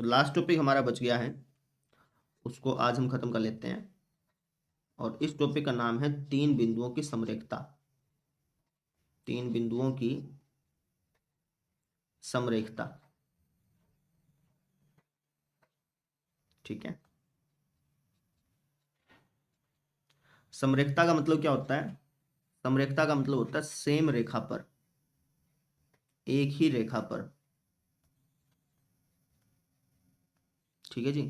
तो last topic हमारा बच गया है, उसको आज हम खत्म कर लेते हैं। और इस टॉपिक का नाम है 3 बिंदुओं की समरेखता। 3 बिंदुओं की समरेखता। ठीक है। समरेखता का मतलब क्या होता है? समरेखता का मतलब होता है सेम रेखा पर, एक ही रेखा पर। ठीक है जी।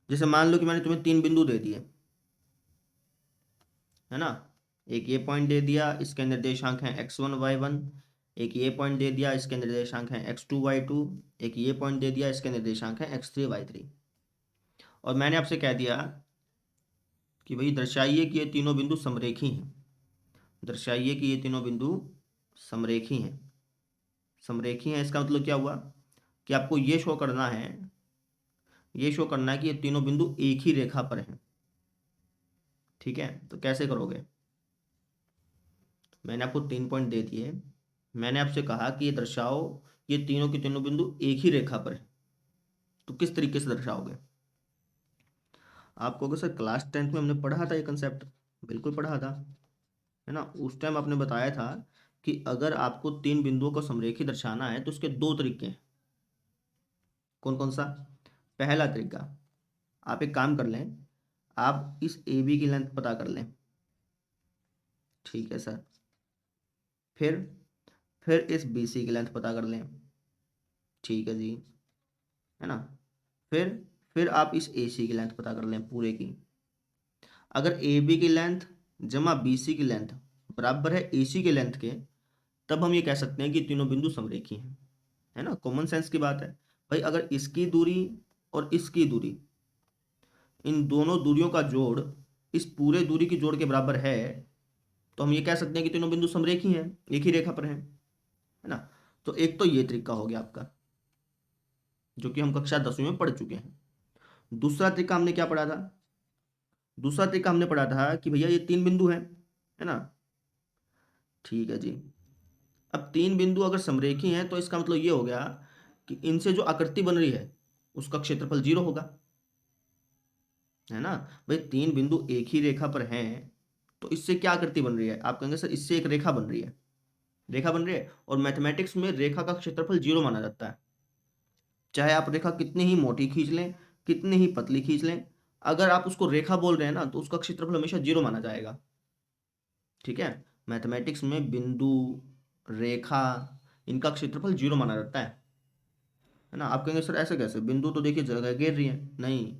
जैसे मान लो कि मैंने तुम्हें 3 बिंदु दे दिए, है ना। एक ये पॉइंट दे दिया, इसके निर्देशांक हैं x1 y1। एक ये पॉइंट दे दिया, इसके निर्देशांक हैं x2 y2। एक ये पॉइंट दे दिया, इसके निर्देशांक हैं x3 y3। और मैंने आपसे कह दिया कि भाई दर्शाइए कि ये तीनों बिंदु समरेखी हैं। दर्शाइए कि ये तीनों बिंदु समरेखी हैं। समरेखी हैं इसका मतलब क्या हुआ कि आपको ये शो करना है, ये शो करना है कि ये तीनों बिंदु एक ही रेखा पर हैं। ठीक है, तो कैसे करोगे? मैंने आपको 3 पॉइंट दे दिए, मैंने आपसे कहा कि ये दर्शाओ ये तीनों के तीनों बिंदु एक ही रेखा पर हैं। तो किस तरीके से दर्शाओगे? आप कहोगे सर क्लास 10th में हमने पढ़ा था ये कंसेप्ट। बिल्कुल पढ़ा था, है ना। उस टाइम आपने बताया था कि अगर आपको 3 बिंदुओं को समरेखी दर्शाना है तो उसके 2 तरीके हैं। कौन कौन सा? पहला तरीका, आप एक काम कर लें, आप इस ए बी की लेंथ पता कर लें। ठीक है सर। फिर इस बी सी की लेंथ पता कर लें। ठीक है जी, है ना। फिर फिर आप इस ए सी की लेंथ पता कर लें पूरे की। अगर ए बी की लेंथ जमा बी सी की लेंथ बराबर है ए सी के लेंथ के, तब हम ये कह सकते हैं कि तीनों बिंदु समरेखी हैं, है ना। कॉमन सेंस की बात है भाई। अगर इसकी दूरी और इसकी दूरी, इन दोनों दूरियों का जोड़ इस पूरे दूरी की जोड़ के बराबर है, तो हम ये कह सकते हैं कि तीनों बिंदु समरेखी हैं, एक ही रेखा पर हैं, है ना। तो एक तो ये तरीका हो गया आपका, जो कि हम कक्षा 10वीं में पढ़ चुके हैं। दूसरा तरीका हमने क्या पढ़ा था? दूसरा तरीका हमने पढ़ा था कि भैया ये 3 बिंदु हैं, है ना। ठीक है जी। अब 3 बिंदु अगर समरेखी हैं तो इसका मतलब ये हो गया कि इनसे जो आकृति बन रही है उसका क्षेत्रफल 0 होगा, है ना। भाई 3 बिंदु एक ही रेखा पर हैं, तो इससे क्या आकृति बन रही है? आप कहेंगे सर इससे एक रेखा बन रही है। रेखा बन रही है, और मैथमेटिक्स में रेखा का क्षेत्रफल 0 माना जाता है। चाहे आप रेखा कितनी ही मोटी खींच लें, कितनी ही पतली खींच लें, अगर आप उसको रेखा बोल रहे हैं ना, तो उसका क्षेत्रफल हमेशा 0 माना जाएगा। ठीक है। मैथमेटिक्स में बिंदु, रेखा, इनका क्षेत्रफल 0 माना जाता है ना। आप कहेंगे सर ऐसे कैसे? बिंदु तो देखिए जगह घेर रही है। नहीं,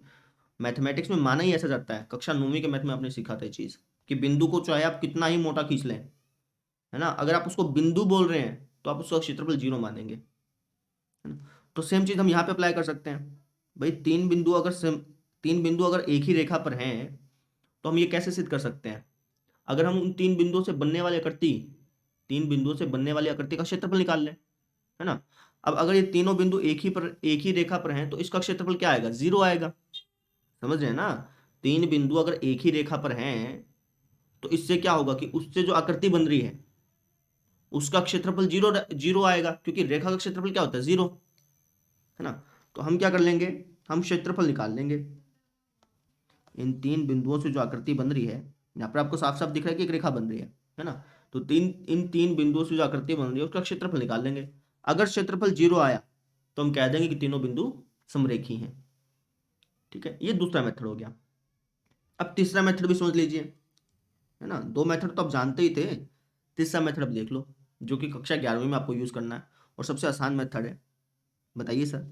मैथमेटिक्स में माना ही ऐसा जाता है। कक्षा 9वीं के मैथ में आपने सीखा था ये चीज़ कि बिंदु को चाहे आप कितना ही मोटा खींच लें, है ना, अगर आप उसको बिंदु बोल रहे हैं तो आप उसका क्षेत्रफल 0 मानेंगे, है ना। तो सेम चीज़ हम यहाँ पे अप्लाई कर सकते हैं। भाई 3 बिंदु अगर एक ही रेखा पर हैं, तो हम ये कैसे सिद्ध कर सकते हैं? अगर हम उन 3 बिंदुओं से बनने वाली आकृति, 3 बिंदुओं से बनने वाली आकृति का क्षेत्रफल निकाल लें, है ना। अब अगर ये तीनों बिंदु एक ही रेखा पर हैं, तो इसका क्षेत्रफल क्या आएगा? 0 आएगा। समझ रहे हैं ना। 3 बिंदु अगर एक ही रेखा पर हैं, तो इससे क्या होगा कि उससे जो आकृति बन रही है उसका क्षेत्रफल 0 0 आएगा, क्योंकि रेखा का क्षेत्रफल क्या होता है? 0, है ना। तो हम क्या कर लेंगे? हम क्षेत्रफल निकाल लेंगे। इन 3 बिंदुओं से जो आकृति बन रही है, यहाँ पर आपको साफ साफ दिख रहा है कि एक रेखा बन रही है ना। तो इन 3 बिंदुओं से जो आकृति बन रही है उसका क्षेत्रफल निकाल लेंगे। अगर क्षेत्रफल 0 आया तो हम कह देंगे कि तीनों बिंदु समरेखी हैं। ठीक है, ये दूसरा मेथड हो गया। अब तीसरा मेथड भी समझ लीजिए, है ना। 2 मेथड तो आप जानते ही थे, तीसरा मेथड अब देख लो, जो कि कक्षा 11वीं में आपको यूज करना है और सबसे आसान मेथड है। बताइए सर।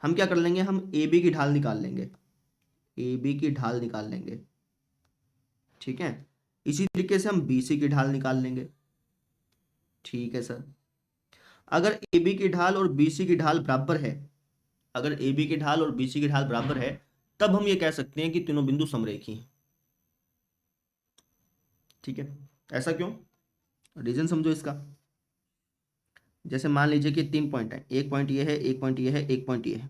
हम क्या कर लेंगे? हम ए बी की ढाल निकाल लेंगे। ए बी की ढाल निकाल लेंगे। ठीक है। इसी तरीके से हम बी सी की ढाल निकाल लेंगे। ठीक है सर। अगर ए बी की ढाल और बी सी की ढाल बराबर है, अगर ए बी की ढाल और बी सी की ढाल बराबर है, तब हम ये कह सकते हैं कि तीनों बिंदु समरेखी हैं। ठीक है। ऐसा क्यों? रीजन समझो इसका। जैसे मान लीजिए कि 3 पॉइंट है, एक पॉइंट ये है, एक पॉइंट ये है, एक पॉइंट ये है।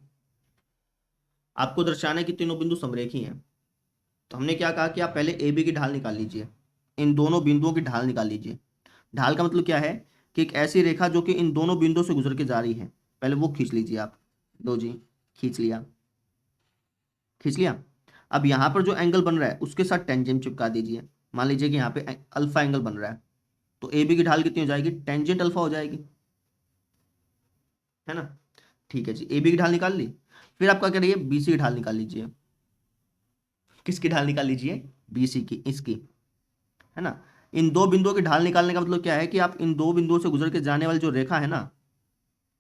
आपको दर्शाना है कि तीनों बिंदु समरेखी हैं, तो हमने क्या कहा कि आप पहले ए बी की ढाल निकाल लीजिए, इन दोनों बिंदुओं की ढाल निकाल लीजिए। ढाल का मतलब क्या है कि एक ऐसी रेखा जो कि इन दोनों बिंदुओं से गुजर के जा रही है, पहले वो खींच लीजिए आप। लो जी, खींच लिया, खींच लिया। अब यहाँ पर जो एंगल बन रहा है उसके साथ टेंजेंट चिपका दीजिए। मान लीजिए कि यहाँ पे अल्फा एंगल बन रहा है, तो ए बी की ढाल कितनी हो जाएगी, टेंजेंट अल्फा हो जाएगी, है ना। ठीक है जी, ए बी की ढाल निकाल ली। फिर आपका क्या रही है, बी सी की ढाल निकाल लीजिए। किसकी ढाल निकाल लीजिए, बी सी की, इसकी, है ना। इन दो बिंदुओं की ढाल निकालने का मतलब क्या है कि आप इन दो बिंदुओं से गुजर के जाने वाली जो रेखा है ना,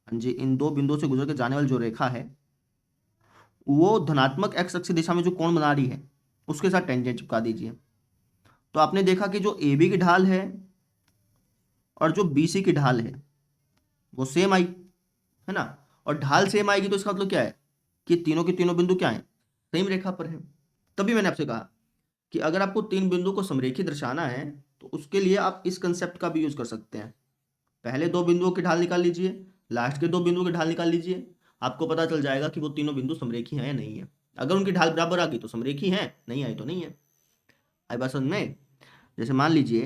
हाँ जी, इन दो बिंदुओं से गुजर के जाने वाली जो रेखा है वो धनात्मक एक्स अक्ष दिशा में जो कोण बना रही है उसके साथ टेंजेंट चिपका दीजिए। तो आपने देखा कि जो ए बी की ढाल है और जो बी सी की ढाल है वो सेम आई, है ना। और ढाल सेम आएगी तो इसका मतलब क्या है कि तीनों के तीनों बिंदु क्या है, सेम रेखा पर है। तभी मैंने आपसे कहा कि अगर आपको तीन बिंदु को समरेखी दर्शाना है तो उसके लिए आप इस कंसेप्ट का भी यूज कर सकते हैं। पहले दो बिंदुओं की ढाल निकाल लीजिए, लास्ट के दो बिंदुओं की ढाल निकाल लीजिए, आपको पता चल जाएगा कि वो तीनों बिंदु समरेखी हैं या नहीं है। अगर उनकी ढाल बराबर आ गई तो समरेखी हैं, नहीं आई तो नहीं है। आई बात समझ में। जैसे मान लीजिए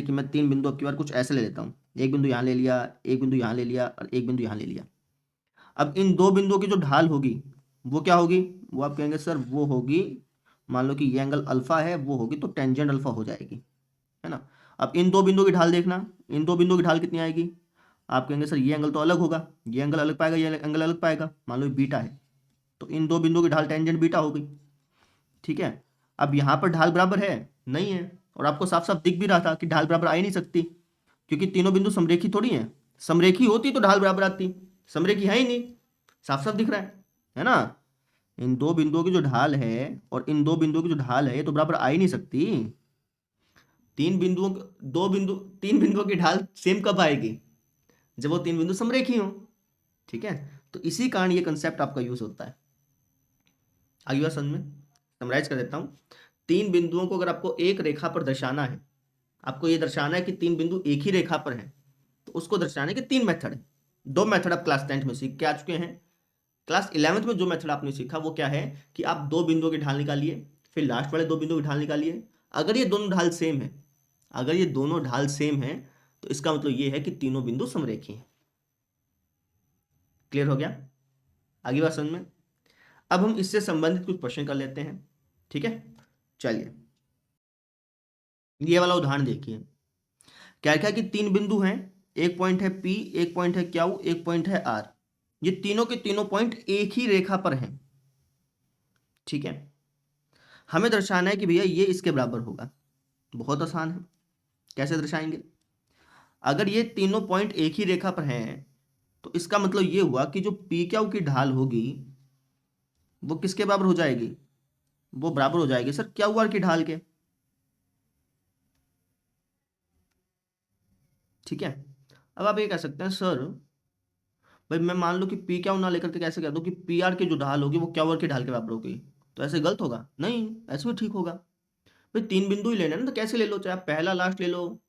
कि मैं तीन बिंदु अब की बार कुछ ऐसे ले लेता हूँ, एक बिंदु यहाँ ले लिया, एक बिंदु यहाँ ले लिया और एक बिंदु यहाँ ले लिया। अब इन दो बिंदुओं की जो ढाल होगी वो क्या होगी, वो आप कहेंगे सर वो होगी, मान लो कि ये एंगल अल्फा है, वो होगी तो टेंजेंट अल्फा हो जाएगी, है ना। अब इन दो बिंदुओं की ढाल देखना, इन दो बिंदुओं की ढाल कितनी आएगी, आप कहेंगे सर ये एंगल तो अलग होगा, ये एंगल अलग पाएगा, ये एंगल अलग पाएगा, मान लो ये बीटा है, तो इन दो बिंदुओं की ढाल टेंजेंट बीटा हो गई। ठीक है। अब यहाँ पर ढाल बराबर है, नहीं है, और आपको साफ साफ दिख भी रहा था कि ढाल बराबर आ ही नहीं सकती, क्योंकि तीनों बिंदु समरेखी थोड़ी हैं। समरेखी होती तो ढाल बराबर आती, समरेखी है ही नहीं, साफ साफ दिख रहा है ना। इन दो बिंदुओं की जो ढाल है और इन दो बिंदुओं की जो ढाल है ये तो बराबर आ ही नहीं सकती। तीन बिंदुओं दो बिंदु तीन बिंदुओं की ढाल सेम कब आएगी, जब वो तीन बिंदु समरेखी हो। ठीक है, तो इसी कारण ये कंसेप्ट आपका यूज होता है। आगे बात समझ में, समराइज कर देता हूँ। तीन बिंदुओं को अगर आपको एक रेखा पर दर्शाना है, आपको ये दर्शाना है कि तीन बिंदु एक ही रेखा पर हैं, तो उसको दर्शाने के तीन मेथड हैं। दो मेथड आप क्लास 10th में सीख के आ चुके हैं। क्लास 11th में जो मेथड आपने सीखा वो क्या है कि आप दो बिंदुओं की ढाल निकालिए, फिर लास्ट वाले दो बिंदुओं की ढाल निकालिए। अगर ये दोनों ढाल सेम है, अगर ये दोनों ढाल सेम है तो इसका मतलब ये है कि तीनों बिंदु समरेखी हैं। क्लियर हो गया, आगे बात समझ में। अब हम इससे संबंधित कुछ क्वेश्चन कर लेते हैं। ठीक है, चलिए ये वाला उदाहरण देखिए। क्या क्या कि तीन बिंदु हैं, एक पॉइंट है पी, एक पॉइंट है क्यू, एक पॉइंट है आर। ये तीनों के तीनों पॉइंट एक ही रेखा पर हैं। ठीक है, हमें दर्शाना है कि भैया ये इसके बराबर होगा। बहुत आसान है, कैसे दर्शाएंगे। अगर ये तीनों पॉइंट एक ही रेखा पर हैं तो इसका मतलब ये हुआ कि जो पी क्यू की ढाल होगी वो किसके बराबर हो जाएगी, वो बराबर हो जाएगी सर क्यू आर की ढाल के। ठीक है, अब आप ये कह सकते हैं सर भाई मैं मान लो कि पी क्यू ना लेकर के कैसे कह दूं कि पी आर की जो ढाल होगी वो क्यू आर की ढाल के बराबर होगी, तो ऐसे गलत होगा, नहीं ऐसे भी ठीक होगा। भाई तीन बिंदु ही लेने हैं ना, तो कैसे ले लो, चाहे आप पहला लास्ट ले लो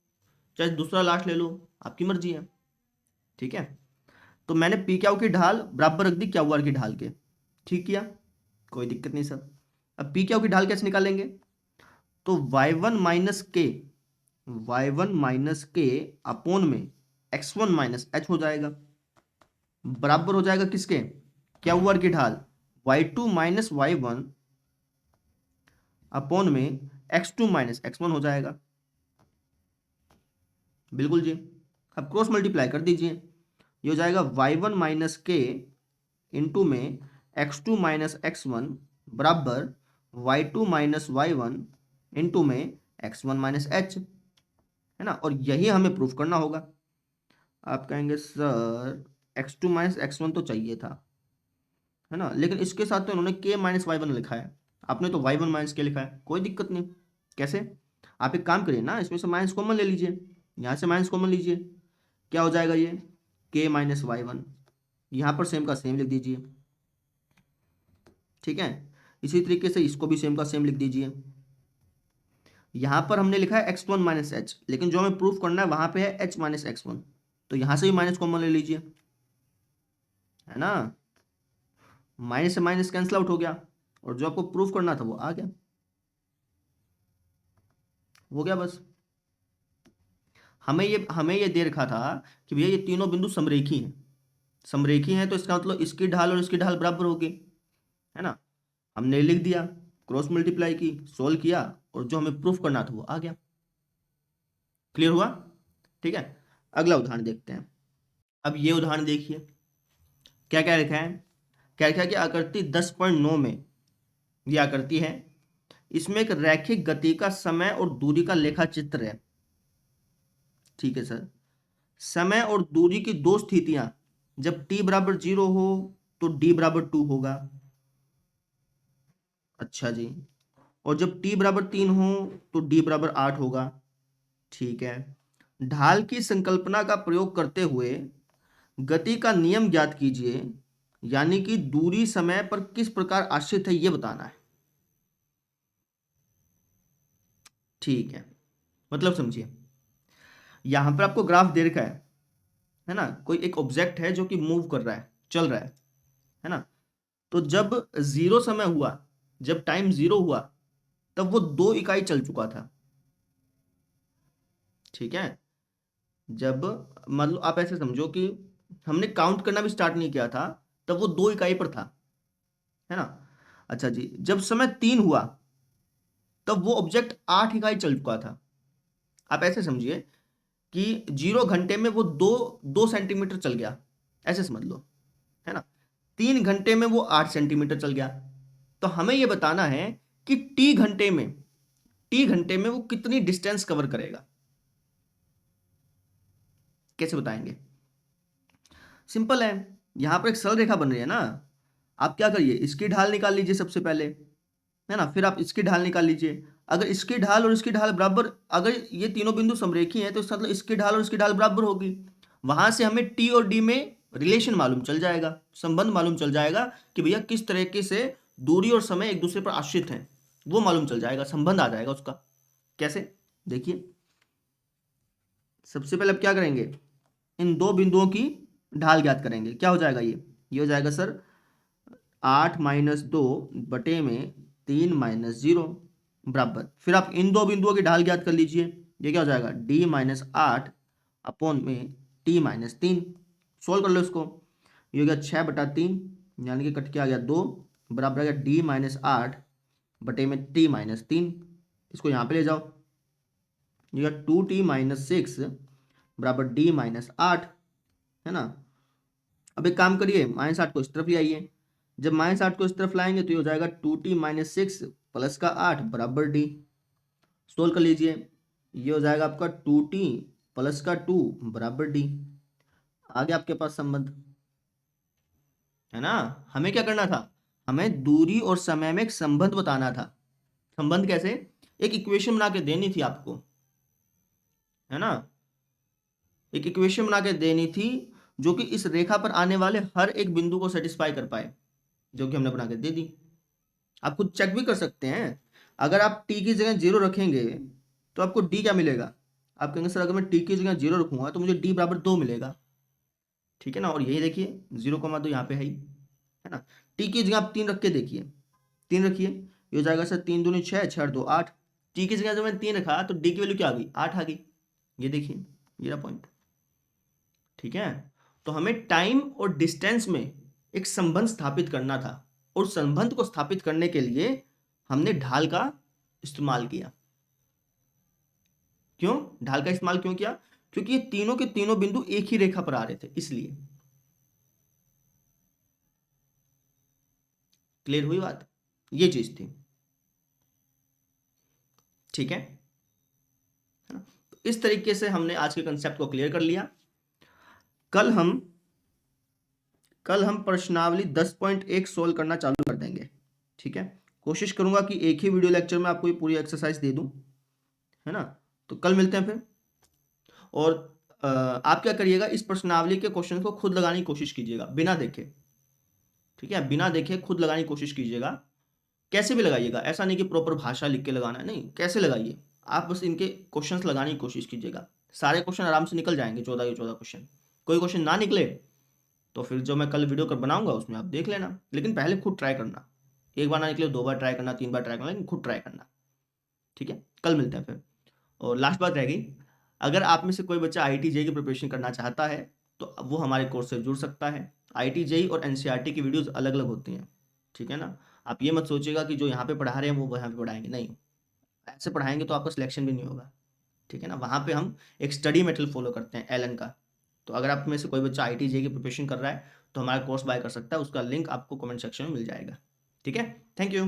चाहे दूसरा लास्ट ले लो, आपकी मर्जी है। ठीक है, तो मैंने पी क्यू की ढाल बराबर रख दी क्यू आर की ढाल के। ठीक किया, कोई दिक्कत नहीं सर। अब पी क्यू की ढाल कैसे निकालेंगे, तो y1 माइनस के अपोन में x1 माइनस एच हो जाएगा, बराबर हो जाएगा किसके, क्यू आर की ढाल y2 माइनस y1 अपोन में x2 माइनस x1 हो जाएगा। बिल्कुल जी, अब क्रॉस मल्टीप्लाई कर दीजिए, ये हो जाएगा y1 माइनस के इंटू में x2 माइनस x1 बराबर y2 माइनस y1 इंटू में x1 माइनस एच, है ना। और यही हमें प्रूफ करना होगा। आप कहेंगे सर x2 माइनस x1 तो चाहिए था, है ना, लेकिन इसके साथ तो इन्होंने k माइनस वाई वन लिखा है, आपने तो y1 माइनस के लिखा है, कोई दिक्कत नहीं। कैसे, आप एक काम करिए ना, इसमें से माइनस कॉमन ले लीजिए, यहाँ से माइनस कॉमन लीजिए, क्या हो जाएगा ये k माइनस y1, यहाँ पर सेम का सेम लिख दीजिए। ठीक है, इसी तरीके से इसको भी सेम का सेम लिख दीजिए। यहाँ पर हमने लिखा है x1 माइनस एच, लेकिन जो हमें प्रूफ करना है वहाँ पे है h माइनस x1, तो यहाँ से भी माइनस कॉमन ले लीजिए, है ना। माइनस से माइनस कैंसिल आउट हो गया और जो आपको प्रूफ करना था वो आ गया, हो गया बस। हमें ये दे रखा था कि भैया ये तीनों बिंदु समरेखी हैं, समरेखी हैं तो इसका मतलब इसकी ढाल और इसकी ढाल बराबर होगी, है ना। हमने लिख दिया, क्रॉस मल्टीप्लाई की, सोल्व किया, और जो हमें प्रूफ करना था वो आ गया। क्लियर हुआ? ठीक है, अगला उदाहरण देखते हैं। अब ये उदाहरण देखिए, क्या क्या लिखा है। क्या लिखा है कि आकृति 10.9 में ये आकृति है, इसमें एक रैखिक गति का समय और दूरी का लेखा चित्र है। ठीक है सर, समय और दूरी की दो स्थितियां, जब t बराबर 0 हो तो d बराबर 2 होगा। अच्छा जी, और जब t बराबर 3 हो तो d बराबर 8 होगा। ठीक है, ढाल की संकल्पना का प्रयोग करते हुए गति का नियम ज्ञात कीजिए, यानी कि दूरी समय पर किस प्रकार आश्रित है ये बताना है। ठीक है, मतलब समझिए, यहां पर आपको ग्राफ दे रखा है ना। कोई एक ऑब्जेक्ट है जो कि मूव कर रहा है, चल रहा है ना। तो जब जीरो समय हुआ, जब टाइम जीरो हुआ, तब वो 2 इकाई चल चुका था। ठीक है, जब मतलब आप ऐसे समझो कि हमने काउंट करना भी स्टार्ट नहीं किया था, तब वो 2 इकाई पर था, है ना। अच्छा जी, जब समय 3 हुआ, तब वो ऑब्जेक्ट 8 इकाई चल चुका था। आप ऐसे समझिए कि 0 घंटे में वो 2 सेंटीमीटर चल गया, ऐसे समझ लो, है ना। 3 घंटे में वो 8 सेंटीमीटर चल गया। तो हमें ये बताना है कि टी घंटे में वो कितनी डिस्टेंस कवर करेगा। कैसे बताएंगे? सिंपल है, यहां पर एक सरल रेखा बन रही है ना। आप क्या करिए, इसकी ढाल निकाल लीजिए सबसे पहले, है ना। फिर आप इसकी ढाल निकाल लीजिए। अगर इसकी ढाल और इसकी ढाल बराबर, अगर ये तीनों बिंदु समरेखी हैं तो इसका मतलब इसकी ढाल और इसकी ढाल बराबर होगी। वहां से हमें टी और डी में रिलेशन मालूम चल जाएगा, संबंध मालूम चल जाएगा कि भैया किस तरीके से दूरी और समय एक दूसरे पर आश्रित हैं, वो मालूम चल जाएगा, संबंध आ जाएगा उसका। कैसे? देखिए, सबसे पहले अब क्या करेंगे, इन दो बिंदुओं की ढाल ज्ञात करेंगे। क्या हो जाएगा ये हो जाएगा सर 8-2 बराबर। फिर आप इन दो बिंदुओं की ढाल ज्ञात कर लीजिए। ये क्या हो जाएगा, d-8 अपॉन में t-3। सोल्व कर लो इसको। ये हो गया 6/3, यानी कि कट के आ गया 2, बराबर आ गया d-8 बटे में t-3। इसको यहाँ पे ले जाओ, ये 2t-6 बराबर d-8, है ना। अब एक काम करिए, -8 को इस तरफ ले आइए। जब -8 को इस तरफ लाएंगे तो ये हो जाएगा 2t-6 प्लस का 8 बराबर d। सोल्व कर लीजिए, ये हो जाएगा आपका 2t प्लस का 2 बराबर d। आगे आपके पास संबंध है ना। हमें क्या करना था, हमें दूरी और समय में एक संबंध बताना था। संबंध कैसे? एक इक्वेशन बना के देनी थी आपको, है ना। एक इक्वेशन बना के देनी थी जो कि इस रेखा पर आने वाले हर एक बिंदु को सेटिस्फाई कर पाए, जो कि हमने बना के दे दी। आप खुद चेक भी कर सकते हैं। अगर आप टी की जगह 0 रखेंगे तो आपको डी क्या मिलेगा। आप कहेंगे सर अगर मैं टी की जगह 0 रखूंगा तो मुझे डी बराबर 2 मिलेगा। ठीक है ना, और यही देखिए 0,2 यहाँ पे है ना। टी की जगह आप 3 रख के देखिए, 3 रखिए, ये हो जाएगा सर 3 दूनी 6, 6 2 8। टी की जगह जब मैंने 3 रखा तो डी की वैल्यू क्या आ गई, 8 आ गई। ये देखिए, ये रहा पॉइंट। ठीक है, तो हमें टाइम और डिस्टेंस में एक संबंध स्थापित करना था, और संबंध को स्थापित करने के लिए हमने ढाल का इस्तेमाल किया। क्यों ढाल का इस्तेमाल क्यों किया? क्योंकि ये तीनों के तीनों बिंदु एक ही रेखा पर आ रहे थे, इसलिए। क्लियर हुई बात? ये चीज थी। ठीक है ना? तो इस तरीके से हमने आज के कंसेप्ट को क्लियर कर लिया। कल हम प्रश्नावली 10.1 सोल्व करना चालू कर देंगे। ठीक है, कोशिश करूंगा कि एक ही वीडियो लेक्चर में आपको ये पूरी एक्सरसाइज दे दूं, है ना। तो कल मिलते हैं फिर। और आप क्या करिएगा, इस प्रश्नावली के क्वेश्चन को खुद लगाने की कोशिश कीजिएगा, बिना देखे। ठीक है, बिना देखे खुद लगाने की कोशिश कीजिएगा। कैसे भी लगाइएगा, ऐसा नहीं कि प्रॉपर भाषा लिख के लगाना है, नहीं, कैसे लगाइए आप, बस इनके क्वेश्चंस लगाने की कोशिश कीजिएगा। सारे क्वेश्चन आराम से निकल जाएंगे, 14 के 14 क्वेश्चन। कोई क्वेश्चन ना निकले तो फिर जो मैं कल वीडियो कर बनाऊंगा उसमें आप देख लेना, लेकिन पहले खुद ट्राई करना। एक बार ना निकले 2 बार ट्राई करना, 3 बार ट्राई करना, लेकिन खुद ट्राई करना। ठीक है, कल मिलते हैं फिर। और लास्ट बात रह गई, अगर आप में से कोई बच्चा IIT JEE की प्रिपरेशन करना चाहता है तो वो हमारे कोर्स से जुड़ सकता है। IIT JEE और NCERT की वीडियोस अलग अलग होती हैं, ठीक है ना। आप ये मत सोचिएगा कि जो यहाँ पे पढ़ा रहे हैं वो वहाँ पे पढ़ाएंगे, नहीं, ऐसे पढ़ाएंगे तो आपका सिलेक्शन भी नहीं होगा, ठीक है ना। वहाँ पे हम एक स्टडी मेथड फॉलो करते हैं एलन का। तो अगर आप में से कोई बच्चा IIT JEE की प्रिपरेशन कर रहा है तो हमारा कोर्स बाय कर सकता है, उसका लिंक आपको कमेंट सेक्शन में मिल जाएगा, ठीक है। Thank you.